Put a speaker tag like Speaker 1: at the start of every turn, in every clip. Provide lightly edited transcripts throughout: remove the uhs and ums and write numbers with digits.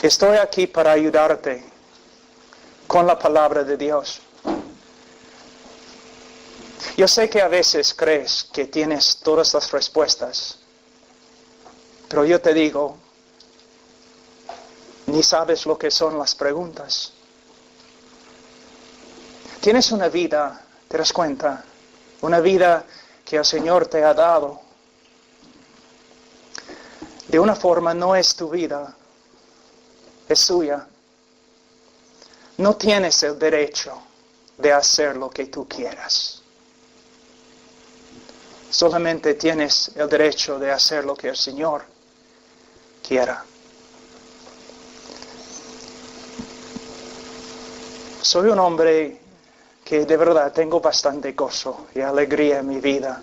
Speaker 1: Estoy aquí para ayudarte con la palabra de Dios. Yo sé que a veces crees que tienes todas las respuestas, pero yo te digo, ni sabes lo que son las preguntas. Tienes una vida, ¿te das cuenta? Una vida que el Señor te ha dado. De una forma no es tu vida, es suya. No tienes el derecho de hacer lo que tú quieras. Solamente tienes el derecho de hacer lo que el Señor quiera. Soy un hombre que de verdad tengo bastante gozo y alegría en mi vida.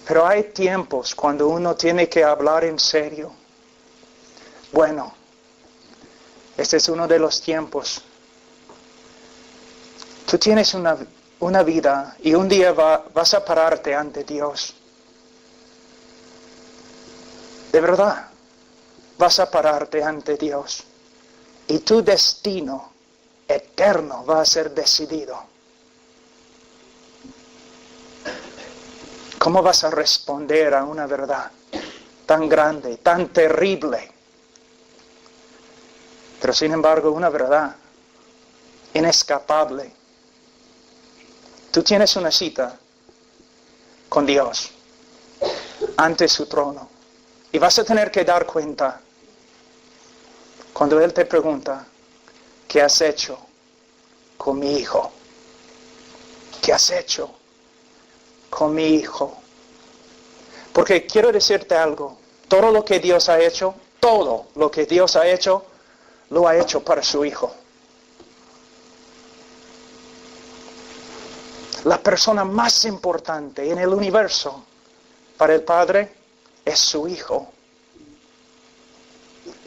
Speaker 1: Pero hay tiempos cuando uno tiene que hablar en serio. Bueno, este es uno de los tiempos. Tú tienes una vida y un día vas a pararte ante Dios. De verdad, vas a pararte ante Dios. Y tu destino eterno va a ser decidido. ¿Cómo vas a responder a una verdad tan grande, tan terrible? Pero sin embargo, una verdad inescapable. Tú tienes una cita con Dios ante su trono. Y vas a tener que dar cuenta cuando Él te pregunta, ¿qué has hecho con mi hijo? ¿Qué has hecho con mi hijo? Porque quiero decirte algo. Todo lo que Dios ha hecho, lo ha hecho para su hijo. La persona más importante en el universo para el Padre es su hijo.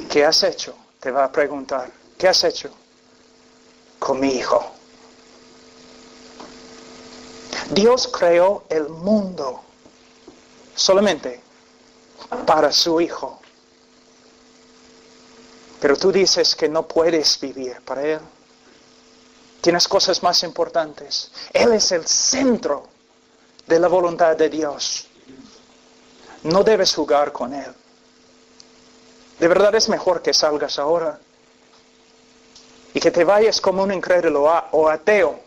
Speaker 1: ¿Qué has hecho? Te va a preguntar. ¿Qué has hecho con mi hijo? Dios creó el mundo solamente para su hijo. Pero tú dices que no puedes vivir para Él. Tienes cosas más importantes. Él es el centro de la voluntad de Dios. No debes jugar con Él. De verdad es mejor que salgas ahora y que te vayas como un incrédulo o ateo.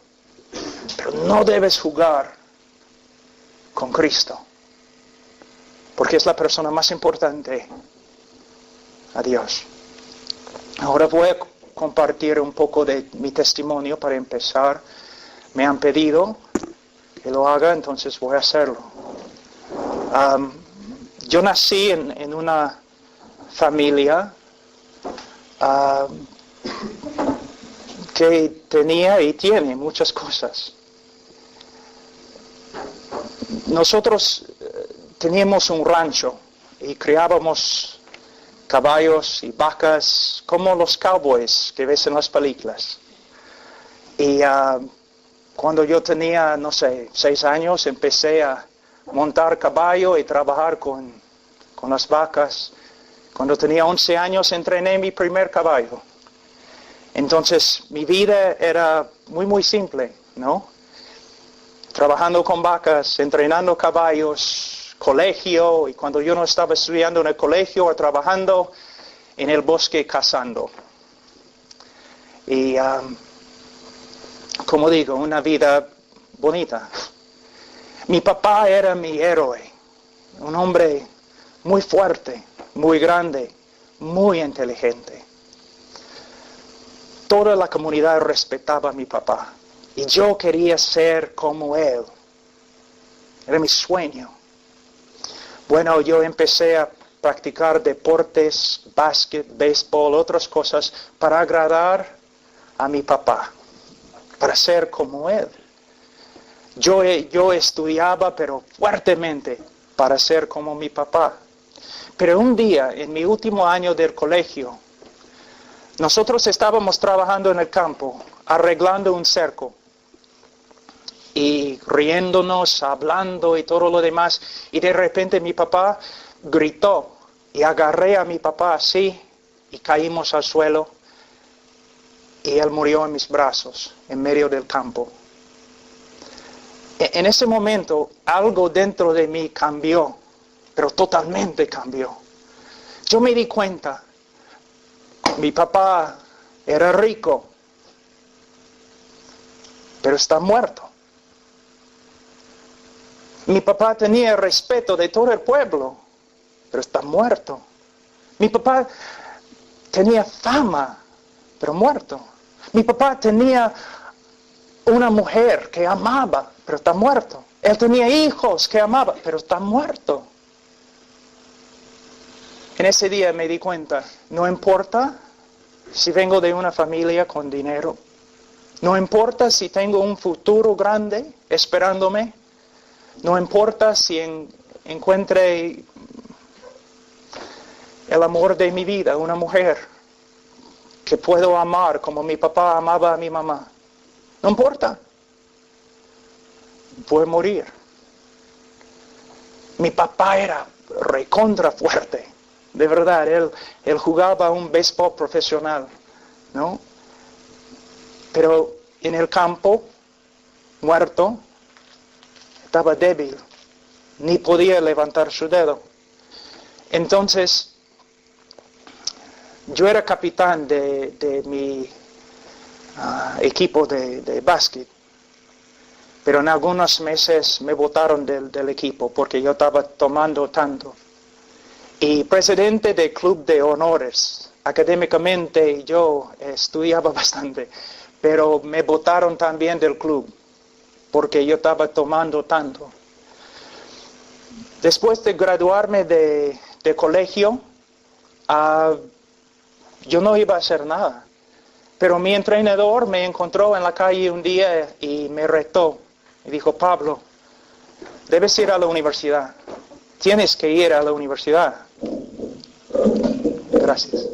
Speaker 1: Pero no debes jugar con Cristo. Porque es la persona más importante a Dios. Ahora voy a compartir un poco de mi testimonio para empezar. Me han pedido que lo haga, entonces voy a hacerlo. Yo nací en una familia que tenía y tiene muchas cosas. Nosotros teníamos un rancho y criábamos caballos y vacas como los cowboys que ves en las películas. Y cuando yo tenía, 6 años, empecé a montar caballo y trabajar con las vacas. Cuando tenía 11 años entrené mi primer caballo. Entonces mi vida era muy simple, ¿no? Trabajando con vacas, entrenando caballos, colegio, y cuando yo no estaba estudiando en el colegio o trabajando en el bosque cazando. Y como digo, una vida bonita. Mi papá era mi héroe, un hombre muy fuerte, muy grande, muy inteligente. Toda la comunidad respetaba a mi papá y yo quería ser como él. Era mi sueño. Bueno, yo empecé a practicar deportes, básquet, béisbol, otras cosas para agradar a mi papá, para ser como él. Yo estudiaba, pero fuertemente, para ser como mi papá. Pero un día, en mi último año del colegio, nosotros estábamos trabajando en el campo, arreglando un cerco, y riéndonos, hablando y todo lo demás, y de repente mi papá gritó, y agarré a mi papá así, y caímos al suelo y él murió en mis brazos, en medio del campo. En ese momento algo dentro de mí cambió, pero totalmente cambió. Yo me di cuenta, mi papá era rico, pero está muerto. Mi papá tenía el respeto de todo el pueblo, pero está muerto. Mi papá tenía fama, pero muerto. Mi papá tenía una mujer que amaba, pero está muerto. Él tenía hijos que amaba, pero está muerto. En ese día me di cuenta, no importa si vengo de una familia con dinero, no importa si tengo un futuro grande esperándome, no importa si encuentre el amor de mi vida, una mujer que puedo amar como mi papá amaba a mi mamá. No importa. Voy a morir. Mi papá era recontra fuerte. De verdad, él jugaba un béisbol profesional, ¿no? Pero en el campo, muerto, estaba débil. Ni podía levantar su dedo. Entonces, yo era capitán de mi equipo de básquet. Pero en algunos meses me botaron del equipo porque yo estaba tomando tanto. Y presidente del club de honores. Académicamente yo estudiaba bastante, pero me botaron también del club porque yo estaba tomando tanto. Después de graduarme de colegio, yo no iba a hacer nada. Pero mi entrenador me encontró en la calle un día y me retó. Me dijo, Pablo, debes ir a la universidad. Tienes que ir a la universidad. Gracias.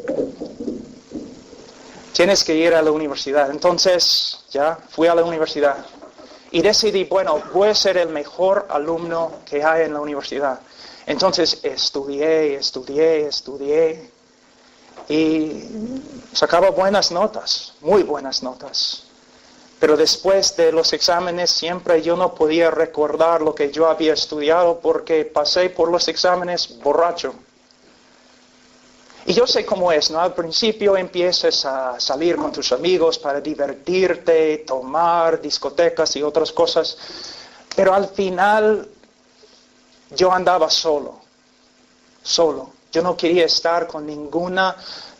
Speaker 1: Tienes que ir a la universidad. Entonces, ya fui a la universidad. Y decidí, bueno, voy a ser el mejor alumno que hay en la universidad. Entonces, estudié. Y sacaba buenas notas, muy buenas notas. Pero después de los exámenes siempre yo no podía recordar lo que yo había estudiado porque pasé por los exámenes borracho. Y yo sé cómo es, ¿no? Al principio empiezas a salir con tus amigos para divertirte, tomar, discotecas y otras cosas. Pero al final yo andaba solo. Yo no quería estar con ninguna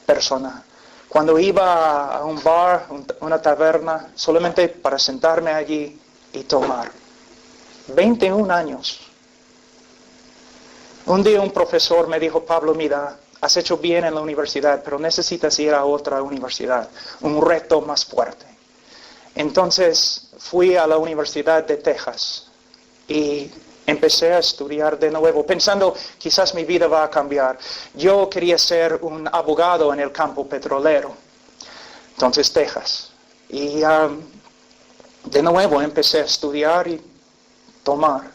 Speaker 1: persona. Cuando iba a un bar, una taberna, solamente para sentarme allí y tomar. 21 años. Un día un profesor me dijo, Pablo, mira, has hecho bien en la universidad, pero necesitas ir a otra universidad, un reto más fuerte. Entonces fui a la Universidad de Texas y empecé a estudiar de nuevo, pensando quizás mi vida va a cambiar. Yo quería ser un abogado en el campo petrolero. Entonces, Texas. Y de nuevo empecé a estudiar y tomar.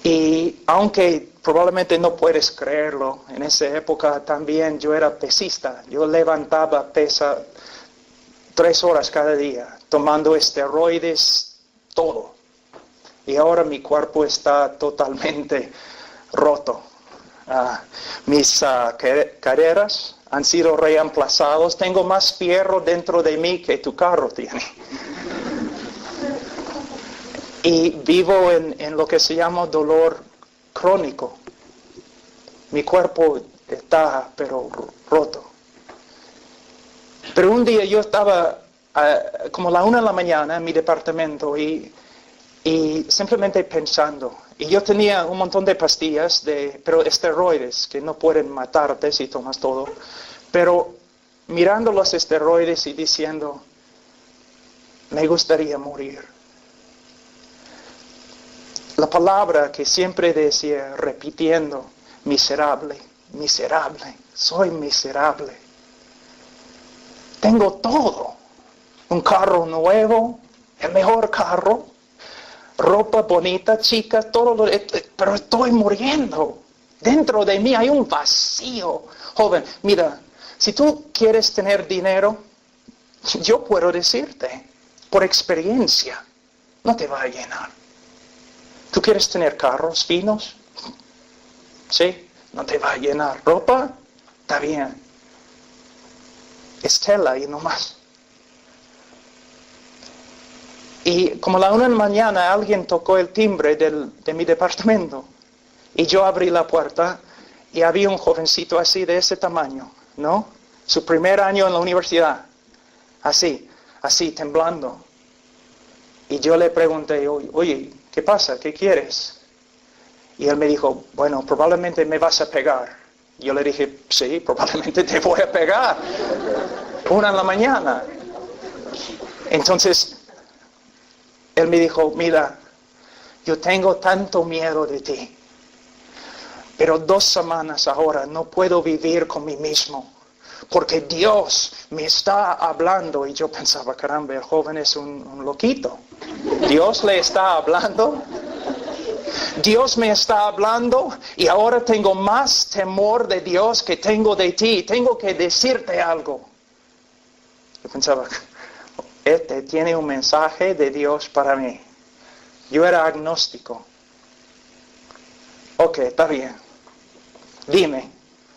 Speaker 1: Y aunque probablemente no puedes creerlo, en esa época también yo era pesista. Yo levantaba pesa 3 horas cada día, tomando esteroides, todo. Y ahora mi cuerpo está totalmente roto. Mis carreras han sido reemplazados. Tengo más fierro dentro de mí que tu carro tiene. Y vivo en lo que se llama dolor crónico. Mi cuerpo está, pero roto. Pero un día yo estaba como la 1 de la mañana en mi departamento y simplemente pensando. Y yo tenía un montón de pastillas, pero esteroides, que no pueden matarte si tomas todo. Pero mirando los esteroides y diciendo, me gustaría morir. La palabra que siempre decía, repitiendo, miserable, soy miserable. Tengo todo. Un carro nuevo, el mejor carro. Ropa bonita, chicas, todo pero estoy muriendo. Dentro de mí hay un vacío. Joven, mira, si tú quieres tener dinero, yo puedo decirte, por experiencia, no te va a llenar. ¿Tú quieres tener carros finos? Sí, no te va a llenar. ¿Ropa? Está bien. Es tela y no más. Y como a la 1 de la mañana alguien tocó el timbre de mi departamento. Y yo abrí la puerta y había un jovencito así de ese tamaño, ¿no? Su primer año en la universidad. Así, temblando. Y yo le pregunté, oye, ¿qué pasa? ¿Qué quieres? Y él me dijo, bueno, probablemente me vas a pegar. Yo le dije, sí, probablemente te voy a pegar. 1 de la mañana. Entonces, él me dijo, mira, yo tengo tanto miedo de ti. Pero 2 semanas ahora no puedo vivir con mí mismo. Porque Dios me está hablando. Y yo pensaba, caramba, el joven es un loquito. Dios le está hablando. Dios me está hablando y ahora tengo más temor de Dios que tengo de ti. Tengo que decirte algo. Yo pensaba, este tiene un mensaje de Dios para mí. Yo era agnóstico. Ok, está bien. Dime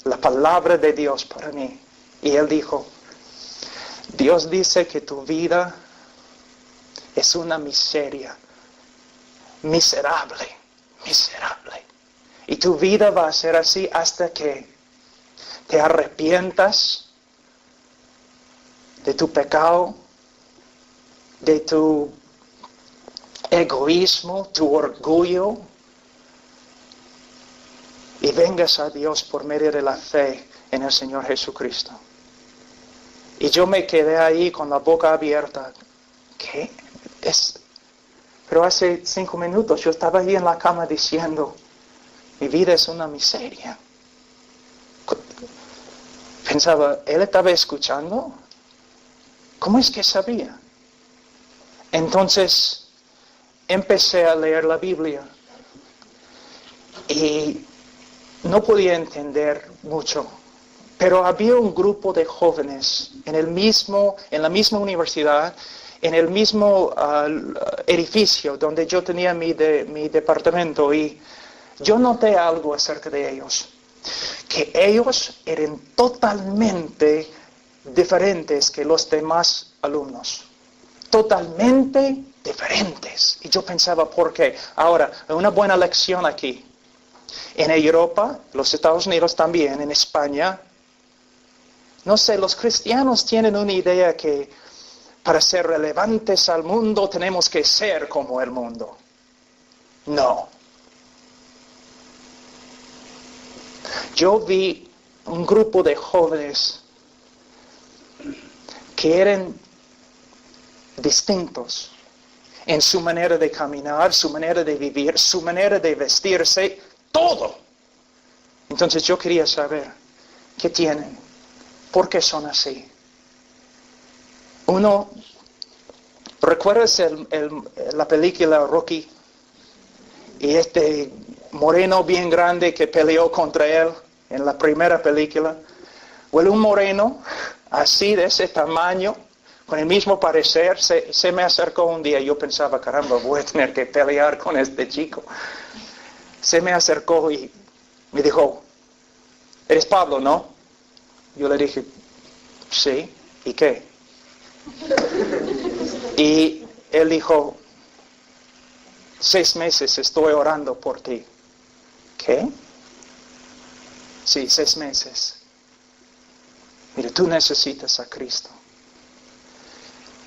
Speaker 1: la palabra de Dios para mí. Y él dijo, Dios dice que tu vida es una miseria. Miserable. Y tu vida va a ser así hasta que te arrepientas de tu pecado, de tu egoísmo, tu orgullo, y vengas a Dios por medio de la fe en el Señor Jesucristo. Y yo me quedé ahí con la boca abierta. ¿Qué? Pero hace 5 minutos yo estaba ahí en la cama diciendo, mi vida es una miseria. Pensaba, ¿él estaba escuchando? ¿Cómo es que sabía? Entonces, empecé a leer la Biblia. Y no podía entender mucho. Pero había un grupo de jóvenes en la misma universidad, en el mismo edificio donde yo tenía mi departamento, y yo noté algo acerca de ellos, que ellos eran totalmente diferentes que los demás alumnos, totalmente diferentes. Y yo pensaba, ¿por qué? Ahora, una buena lección aquí. En Europa, los Estados Unidos también, en España, no sé, los cristianos tienen una idea que para ser relevantes al mundo tenemos que ser como el mundo. No. Yo vi un grupo de jóvenes que eran distintos en su manera de caminar, su manera de vivir, su manera de vestirse, todo. Entonces yo quería saber, ¿qué tienen? ¿Por qué son así? ¿Recuerdas la película Rocky? Y este moreno bien grande que peleó contra él en la primera película. Bueno, un moreno así de ese tamaño, con el mismo parecer, se me acercó un día. Yo pensaba, caramba, voy a tener que pelear con este chico. Se me acercó y me dijo, ¿eres Pablo, no? Yo le dije, sí, ¿y qué? Y él dijo, 6 meses estoy orando por ti. ¿Qué? Sí, 6 meses. Mira, tú necesitas a Cristo.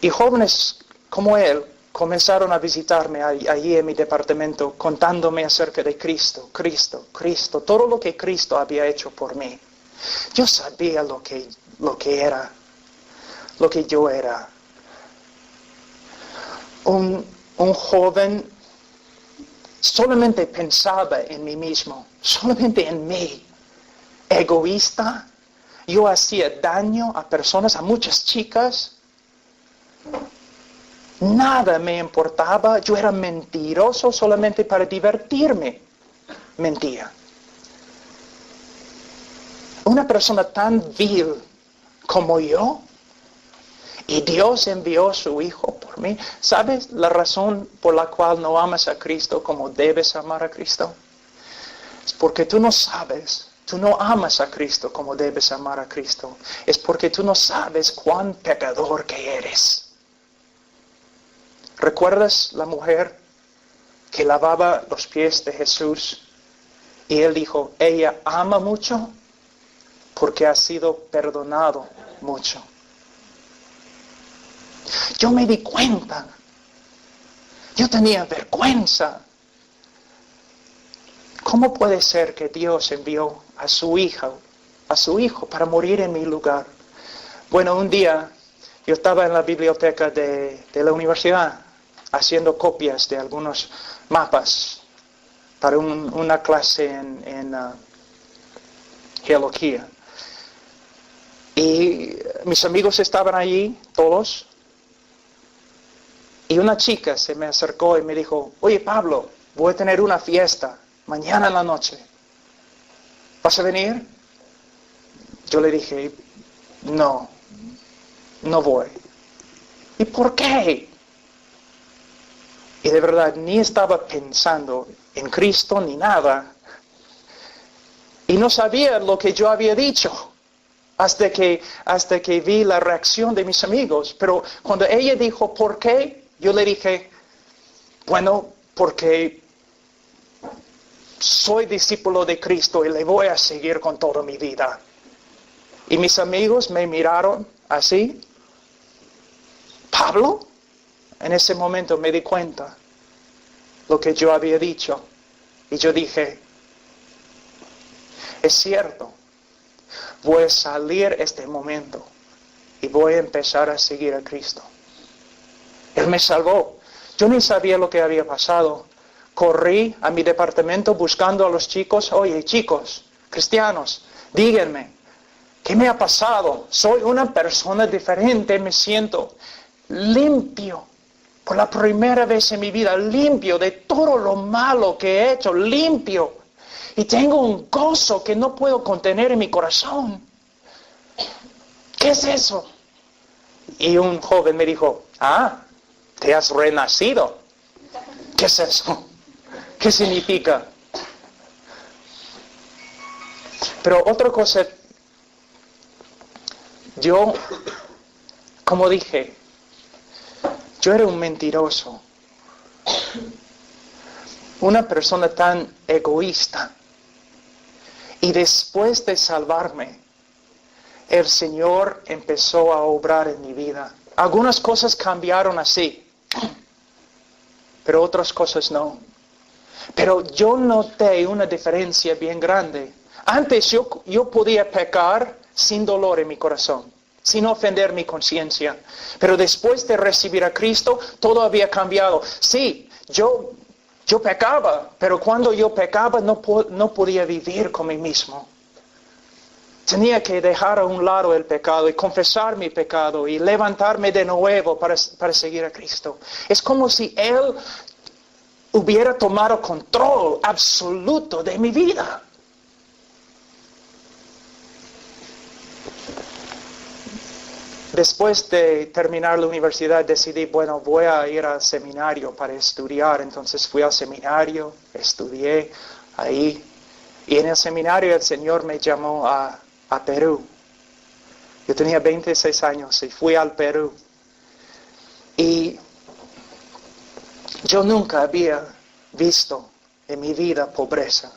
Speaker 1: Y jóvenes como él comenzaron a visitarme allí en mi departamento contándome acerca de Cristo, todo lo que Cristo había hecho por mí. Yo sabía lo que yo era. Un joven solamente pensaba en mí mismo, solamente en mí. Egoísta. Yo hacía daño a personas, a muchas chicas. Nada me importaba. Yo era mentiroso solamente para divertirme. Mentía. Una persona tan vil como yo. Y Dios envió a su Hijo por mí. ¿Sabes la razón por la cual no amas a Cristo como debes amar a Cristo? Es porque tú no sabes, tú no amas a Cristo como debes amar a Cristo. Es porque tú no sabes cuán pecador que eres. ¿Recuerdas la mujer que lavaba los pies de Jesús? Y él dijo, ella ama mucho porque ha sido perdonado mucho. Yo me di cuenta. Yo tenía vergüenza. ¿Cómo puede ser que Dios envió a su hijo para morir en mi lugar? Bueno, un día yo estaba en la biblioteca de la universidad haciendo copias de algunos mapas para una clase en geología. Y mis amigos estaban allí, todos. Y una chica se me acercó y me dijo, oye Pablo, voy a tener una fiesta mañana en la noche. ¿Vas a venir? Yo le dije, no voy. ¿Y por qué? Y de verdad, ni estaba pensando en Cristo ni nada. Y no sabía lo que yo había dicho. Hasta que vi la reacción de mis amigos. Pero cuando ella dijo, ¿por qué? Yo le dije, bueno, porque soy discípulo de Cristo y le voy a seguir con toda mi vida. Y mis amigos me miraron así. ¿Pablo? En ese momento me di cuenta lo que yo había dicho. Y yo dije, es cierto. Voy a salir este momento y voy a empezar a seguir a Cristo. Él me salvó. Yo ni sabía lo que había pasado. Corrí a mi departamento buscando a los chicos. Oye, chicos, cristianos, díganme, ¿qué me ha pasado? Soy una persona diferente, me siento limpio. Por la primera vez en mi vida, limpio de todo lo malo que he hecho, limpio. Y tengo un gozo que no puedo contener en mi corazón. ¿Qué es eso? Y un joven me dijo, te has renacido. ¿Qué es eso? ¿Qué significa? Pero otra cosa, yo, como dije, yo era un mentiroso. Una persona tan egoísta. Y después de salvarme, el Señor empezó a obrar en mi vida. Algunas cosas cambiaron así, pero otras cosas no. Pero yo noté una diferencia bien grande. Antes yo podía pecar sin dolor en mi corazón, sin ofender mi conciencia. Pero después de recibir a Cristo, todo había cambiado. Sí, yo pecaba, pero cuando yo pecaba no podía vivir con mí mismo. Tenía que dejar a un lado el pecado y confesar mi pecado y levantarme de nuevo para seguir a Cristo. Es como si Él hubiera tomado control absoluto de mi vida. Después de terminar la universidad decidí, voy a ir al seminario para estudiar. Entonces fui al seminario, estudié ahí. Y en el seminario el Señor me llamó a Perú. Yo tenía 26 años y fui al Perú. Y yo nunca había visto en mi vida pobreza.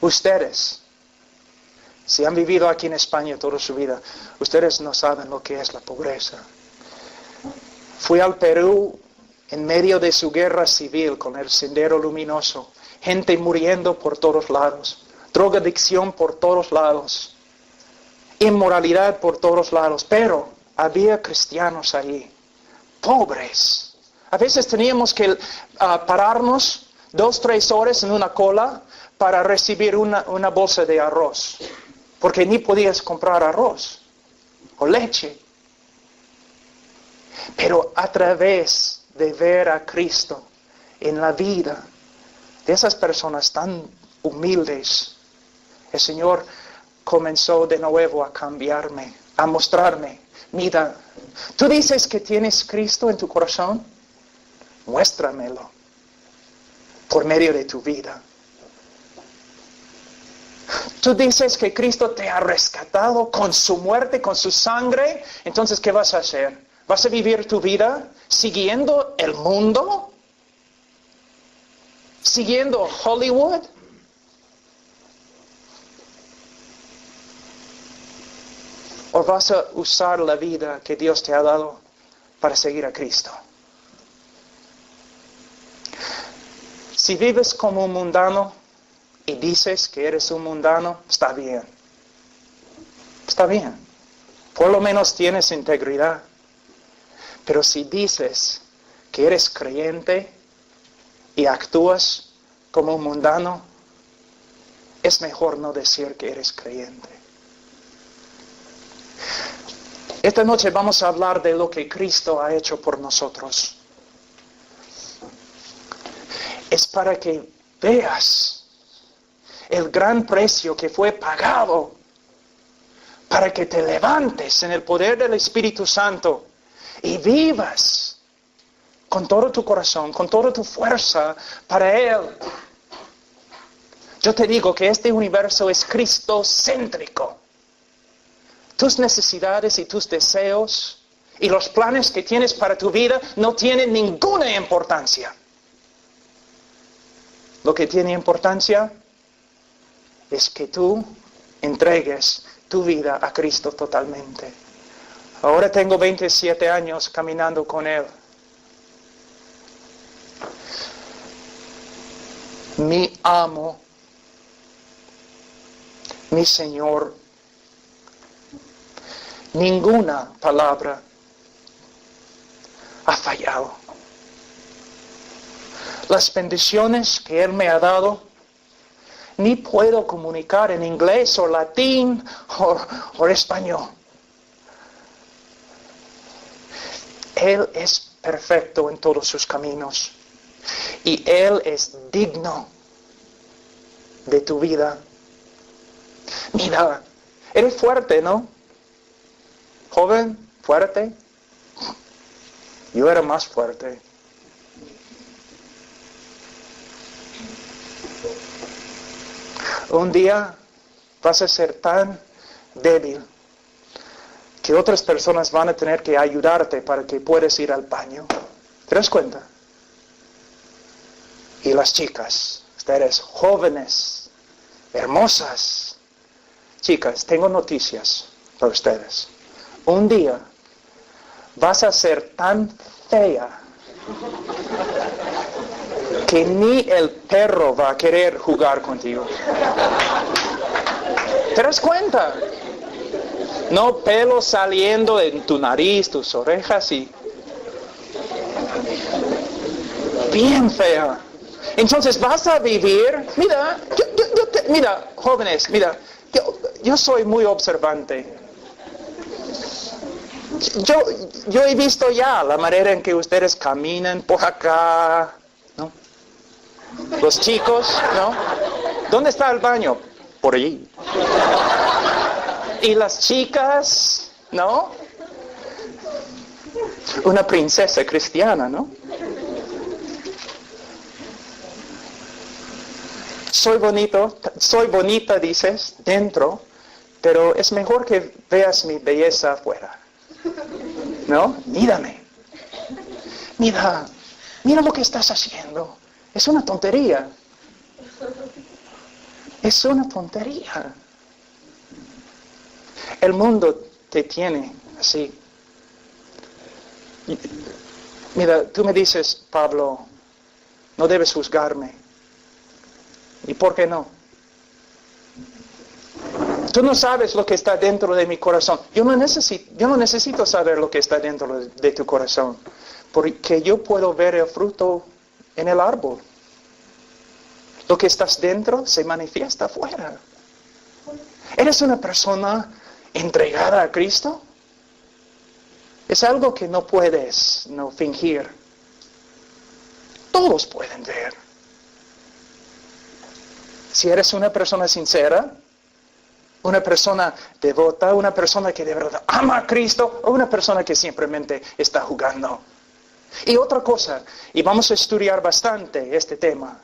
Speaker 1: Ustedes, si han vivido aquí en España toda su vida, ustedes no saben lo que es la pobreza. Fui al Perú en medio de su guerra civil con el Sendero Luminoso. Gente muriendo por todos lados. Drogadicción por todos lados. Inmoralidad por todos lados. Pero había cristianos allí. Pobres. A veces teníamos que pararnos 2-3 horas en una cola para recibir una bolsa de arroz. Porque ni podías comprar arroz o leche. Pero a través de ver a Cristo en la vida de esas personas tan humildes, el Señor comenzó de nuevo a cambiarme, a mostrarme. Mira, tú dices que tienes Cristo en tu corazón, muéstramelo por medio de tu vida. Tú dices que Cristo te ha rescatado con su muerte, con su sangre. Entonces, ¿qué vas a hacer? ¿Vas a vivir tu vida siguiendo el mundo? ¿Siguiendo Hollywood? ¿O vas a usar la vida que Dios te ha dado para seguir a Cristo? Si vives como un mundano y dices que eres un mundano, está bien. Está bien. Por lo menos tienes integridad. Pero si dices que eres creyente y actúas como un mundano, es mejor no decir que eres creyente. Esta noche vamos a hablar de lo que Cristo ha hecho por nosotros. Es para que veas el gran precio que fue pagado, para que te levantes en el poder del Espíritu Santo y vivas con todo tu corazón, con toda tu fuerza para Él. Yo te digo que este universo es cristocéntrico. Tus necesidades y tus deseos y los planes que tienes para tu vida no tienen ninguna importancia. Lo que tiene importancia es que tú entregues tu vida a Cristo totalmente. Ahora tengo 27 años caminando con Él. Mi amo, mi Señor, ninguna palabra ha fallado. Las bendiciones que Él me ha dado, ni puedo comunicar en inglés o latín o español. Él es perfecto en todos sus caminos. Y Él es digno de tu vida. Mira, eres fuerte, ¿no? Joven, fuerte. Yo era más fuerte. Un día vas a ser tan débil que otras personas van a tener que ayudarte para que puedas ir al baño. ¿Te das cuenta? Y las chicas, ustedes jóvenes, hermosas, chicas, tengo noticias para ustedes. Un día vas a ser tan fea que ni el perro va a querer jugar contigo. ¿Te das cuenta? No pelo saliendo en tu nariz, tus orejas y... bien fea. Entonces vas a vivir... Mira, mira, jóvenes, mira, yo soy muy observante. Yo he visto ya la manera en que ustedes caminan por acá, ¿no? Los chicos, ¿no? ¿Dónde está el baño? Por allí. Y las chicas, ¿no? Una princesa cristiana, ¿no? Soy bonita, dices, dentro, pero es mejor que veas mi belleza afuera. ¿No? Mírame. Mira lo que estás haciendo. Es una tontería. Es una tontería. El mundo te tiene así. Mira, tú me dices, Pablo, no debes juzgarme. ¿Y por qué no? Tú no sabes lo que está dentro de mi corazón. Yo no necesito saber lo que está dentro de tu corazón, porque yo puedo ver el fruto en el árbol. Lo que estás dentro se manifiesta afuera. ¿Eres una persona entregada a Cristo? Es algo que no puedes no fingir. Todos pueden ver. Si eres una persona sincera, Una persona devota, una persona que de verdad ama a Cristo, o una persona que simplemente está jugando. Y otra cosa, y vamos a estudiar bastante este tema.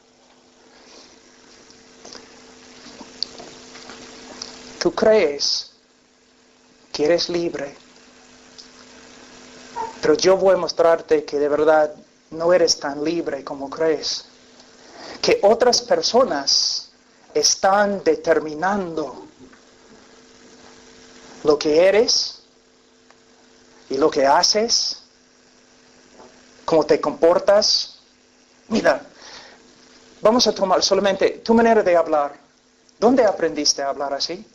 Speaker 1: ¿Tú crees que eres libre? Pero yo voy a mostrarte que de verdad no eres tan libre como crees. Que otras personas están determinando lo que eres y lo que haces, cómo te comportas. Mira, vamos a tomar solamente tu manera de hablar. ¿Dónde aprendiste a hablar así?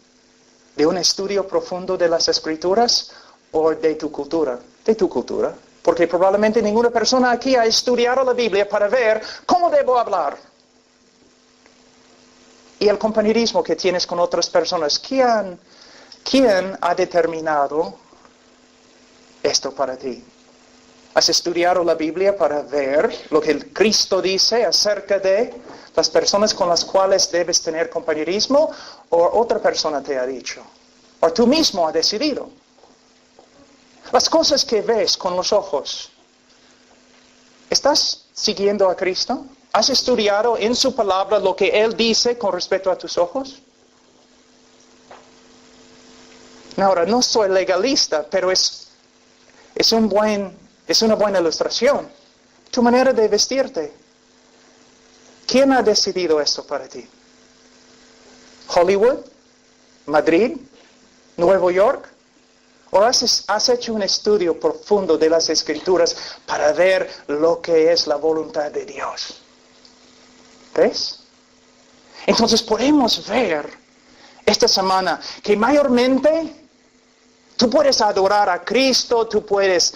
Speaker 1: ¿De un estudio profundo de las Escrituras o de tu cultura? De tu cultura. Porque probablemente ninguna persona aquí ha estudiado la Biblia para ver cómo debo hablar. Y el compañerismo que tienes con otras personas. ¿Quién ha determinado esto para ti? ¿Has estudiado la Biblia para ver lo que el Cristo dice acerca de las personas con las cuales debes tener compañerismo? ¿O otra persona te ha dicho? ¿O tú mismo has decidido? Las cosas que ves con los ojos, ¿estás siguiendo a Cristo? ¿Has estudiado en su palabra lo que Él dice con respecto a tus ojos? Ahora, no soy legalista, pero es una buena ilustración. Tu manera de vestirte. ¿Quién ha decidido esto para ti? ¿Hollywood? ¿Madrid? ¿Nueva York? ¿O has hecho un estudio profundo de las Escrituras para ver lo que es la voluntad de Dios? ¿Ves? Entonces podemos ver esta semana que mayormente tú puedes adorar a Cristo, tú puedes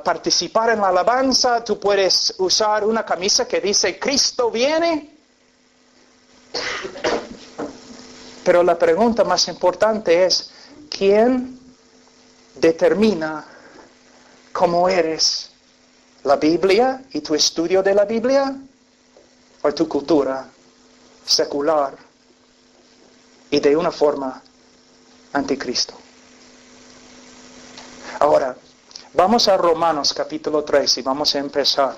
Speaker 1: participar en la alabanza, tú puedes usar una camisa que dice Cristo viene. Pero la pregunta más importante es, ¿quién determina cómo eres? ¿La Biblia y tu estudio de la Biblia? ¿O tu cultura secular y de una forma anticristo? Ahora, vamos a Romanos capítulo 3 y vamos a empezar.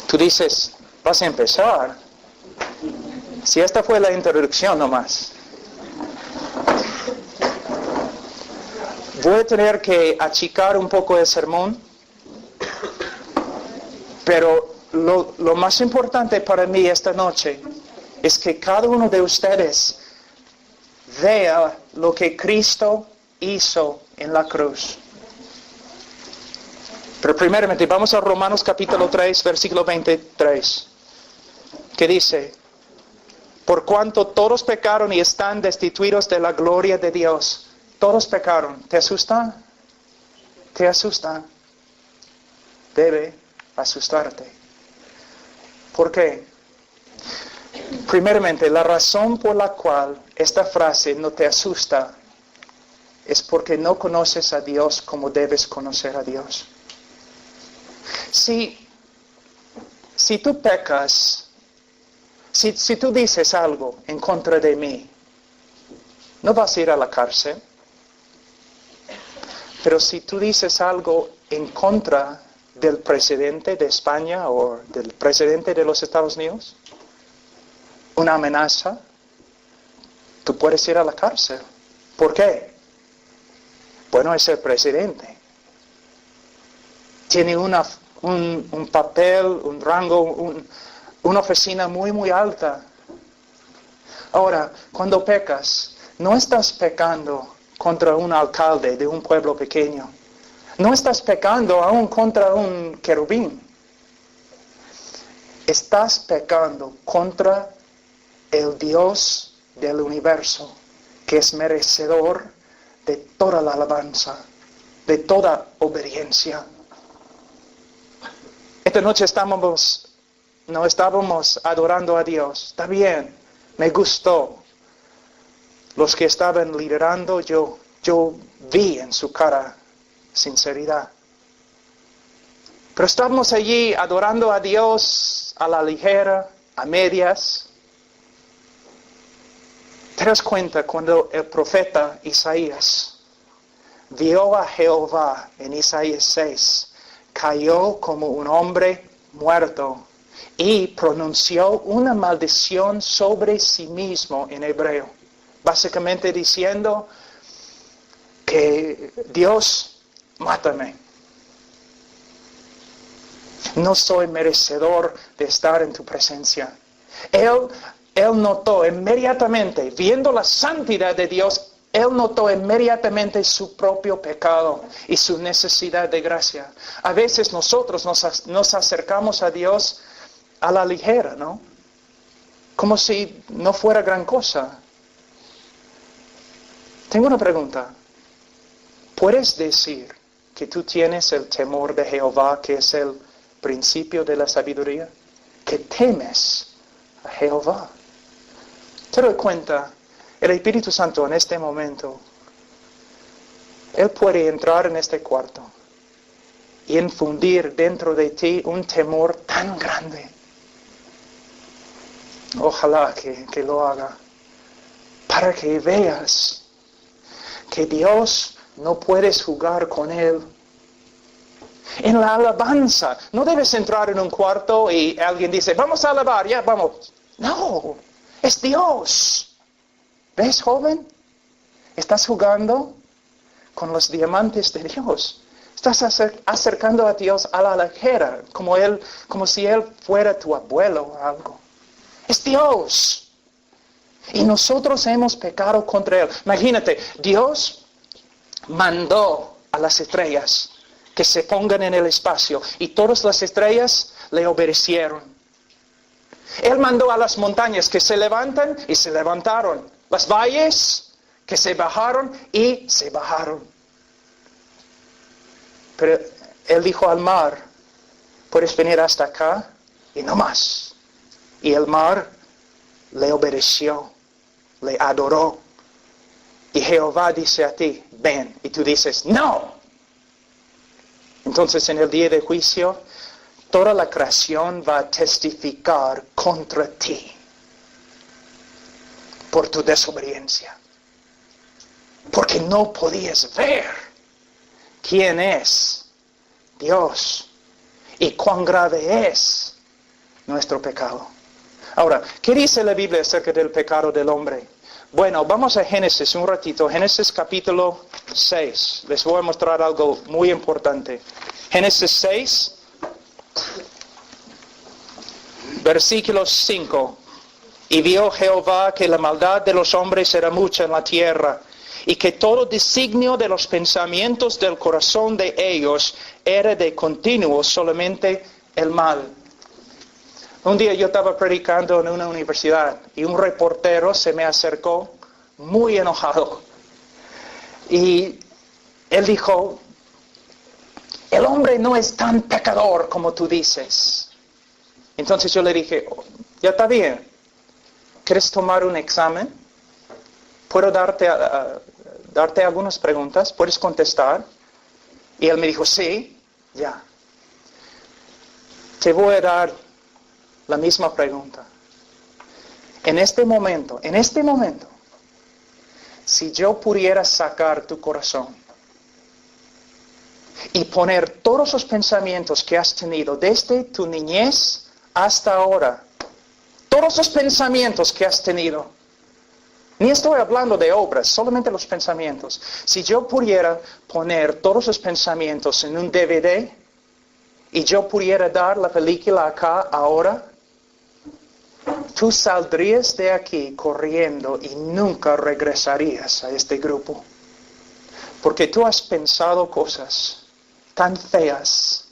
Speaker 1: Tú dices, ¿vas a empezar? Si esta fue la introducción nomás. Voy a tener que achicar un poco el sermón, pero lo más importante para mí esta noche es que cada uno de ustedes vea lo que Cristo hizo en la cruz. Pero primeramente vamos a Romanos capítulo 3, versículo 23, que dice, por cuanto todos pecaron y están destituidos de la gloria de Dios. Todos pecaron. ¿Te asusta? ¿Te asusta? Debe asustarte. ¿Por qué? Primeramente, la razón por la cual esta frase no te asusta es porque no conoces a Dios como debes conocer a Dios. Si tú pecas, si tú dices algo en contra de mí, no vas a ir a la cárcel. Pero si tú dices algo en contra del presidente de España o del presidente de los Estados Unidos, una amenaza, tú puedes ir a la cárcel. ¿Por qué? Bueno, es el presidente. Tiene un papel, un rango, una oficina muy, muy alta. Ahora, cuando pecas, no estás pecando contra un alcalde de un pueblo pequeño. No estás pecando aún contra un querubín. Estás pecando contra el Dios del universo, que es merecedor de toda la alabanza, de toda obediencia. Esta noche no estábamos adorando a Dios. Está bien, me gustó. Los que estaban liderando, yo vi en su cara sinceridad. Pero estamos allí adorando a Dios a la ligera, a medias. ¿Te das cuenta cuando el profeta Isaías vio a Jehová en Isaías 6, cayó como un hombre muerto y pronunció una maldición sobre sí mismo en hebreo? Básicamente diciendo que Dios, mátame. No soy merecedor de estar en tu presencia. Él notó inmediatamente, viendo la santidad de Dios, él notó inmediatamente su propio pecado y su necesidad de gracia. A veces nosotros nos acercamos a Dios a la ligera, ¿no? Como si no fuera gran cosa. Tengo una pregunta. ¿Puedes decir que tú tienes el temor de Jehová, que es el principio de la sabiduría? Que temes a Jehová. ¿Te das cuenta? El Espíritu Santo en este momento, Él puede entrar en este cuarto y infundir dentro de ti un temor tan grande. Ojalá que lo haga, para que veas que Dios no puedes jugar con Él. En la alabanza, no debes entrar en un cuarto y alguien dice, vamos a alabar, ya vamos. No, es Dios. ¿Ves, joven? Estás jugando con los diamantes de Dios. Estás acercando a Dios a la ligera, como si Él fuera tu abuelo o algo. Es Dios. Y nosotros hemos pecado contra Él. Imagínate, Dios mandó a las estrellas que se pongan en el espacio y todas las estrellas le obedecieron. Él mandó a las montañas que se levantan y se levantaron. Las valles que se bajaron y se bajaron. Pero Él dijo al mar, puedes venir hasta acá y no más. Y el mar le obedeció, le adoró. Y Jehová dice a ti, ven. Y tú dices, no. Entonces en el día de juicio, toda la creación va a testificar contra ti por tu desobediencia. Porque no podías ver quién es Dios y cuán grave es nuestro pecado. Ahora, ¿qué dice la Biblia acerca del pecado del hombre? Bueno, vamos a Génesis un ratito. Génesis capítulo 6. Les voy a mostrar algo muy importante. Génesis 6, versículo 5. Y vio Jehová que la maldad de los hombres era mucha en la tierra, y que todo designio de los pensamientos del corazón de ellos era de continuo solamente el mal. Un día yo estaba predicando en una universidad y un reportero se me acercó muy enojado. Y él dijo, el hombre no es tan pecador como tú dices. Entonces yo le dije, ya está bien. ¿Quieres tomar un examen? ¿Puedo darte algunas preguntas? ¿Puedes contestar? Y él me dijo, sí, ya. Te voy a dar la misma pregunta. En este momento, si yo pudiera sacar tu corazón y poner todos los pensamientos que has tenido desde tu niñez hasta ahora, todos los pensamientos que has tenido, ni estoy hablando de obras, solamente los pensamientos. Si yo pudiera poner todos los pensamientos en un DVD y yo pudiera dar la película acá ahora, tú saldrías de aquí corriendo y nunca regresarías a este grupo. Porque tú has pensado cosas tan feas,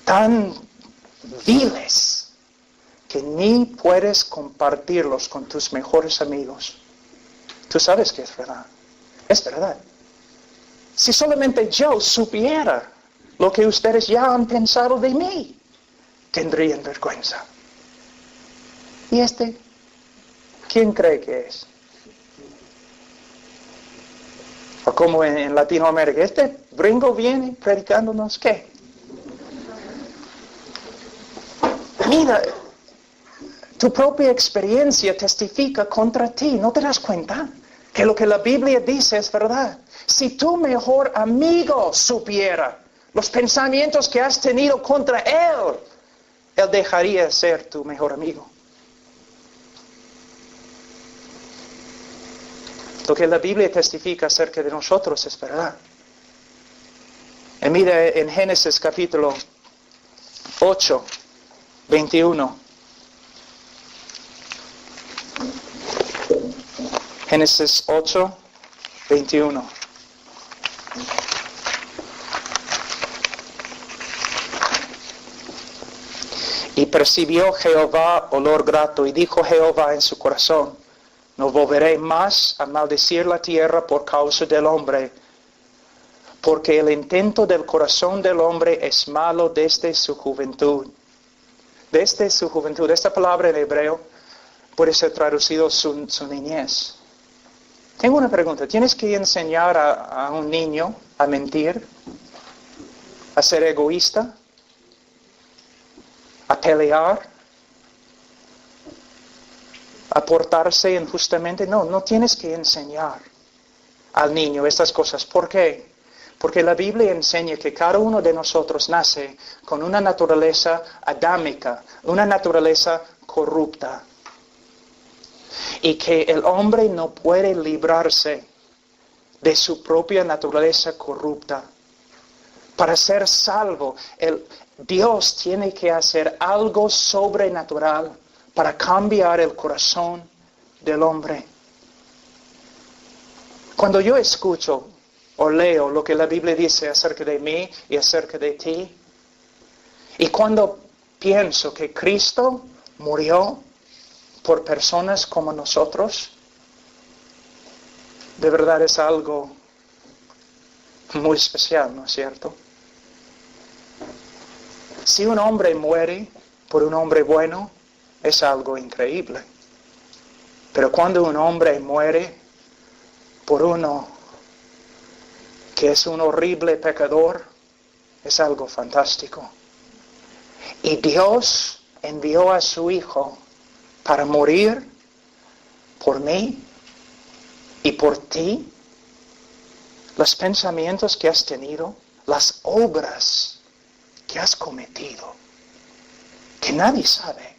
Speaker 1: tan viles, que ni puedes compartirlos con tus mejores amigos. Tú sabes que es verdad. Es verdad. Si solamente yo supiera lo que ustedes ya han pensado de mí, tendrían vergüenza. ¿Y este? ¿Quién cree que es? O como en Latinoamérica, este gringo viene predicándonos ¿qué? Mira, Tu propia experiencia testifica contra ti. ¿No te das cuenta? Que lo que la Biblia dice es verdad. Si tu mejor amigo supiera los pensamientos que has tenido contra él, él dejaría de ser tu mejor amigo. Lo que la Biblia testifica acerca de nosotros es verdad. Y mira en Génesis capítulo 8, 21. Génesis 8, 21. Y percibió Jehová olor grato, y dijo Jehová en su corazón: no volveré más a maldecir la tierra por causa del hombre, porque el intento del corazón del hombre es malo desde su juventud. Desde su juventud. Esta palabra en hebreo puede ser traducido su niñez. Tengo una pregunta. ¿Tienes que enseñar a un niño a mentir? ¿A ser egoísta? ¿A pelear? ¿A portarse injustamente? No, no tienes que enseñar al niño estas cosas. ¿Por qué? Porque la Biblia enseña que cada uno de nosotros nace con una naturaleza adámica, una naturaleza corrupta. Y que el hombre no puede librarse de su propia naturaleza corrupta. Para ser salvo, Dios tiene que hacer algo sobrenatural para cambiar el corazón del hombre. Cuando yo escucho o leo lo que la Biblia dice acerca de mí y acerca de ti, y cuando pienso que Cristo murió por personas como nosotros, de verdad es algo muy especial, ¿no es cierto? Si un hombre muere por un hombre bueno, es algo increíble. Pero cuando un hombre muere por uno que es un horrible pecador, es algo fantástico. Y Dios envió a su Hijo para morir por mí y por ti. Los pensamientos que has tenido, las obras que has cometido, que nadie sabe,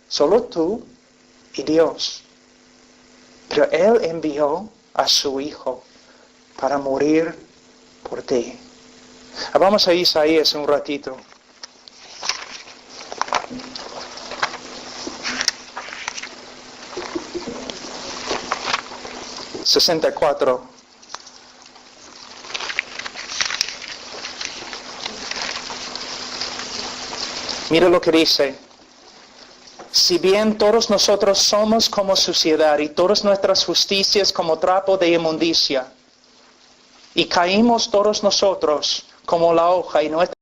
Speaker 1: solo tú y Dios. Pero Él envió a su Hijo para morir por ti. Vamos a Isaías un ratito. ...64... Mira lo que dice. Si bien todos nosotros somos como suciedad y todas nuestras justicias como trapo de inmundicia, y caímos todos nosotros como la hoja y nuestra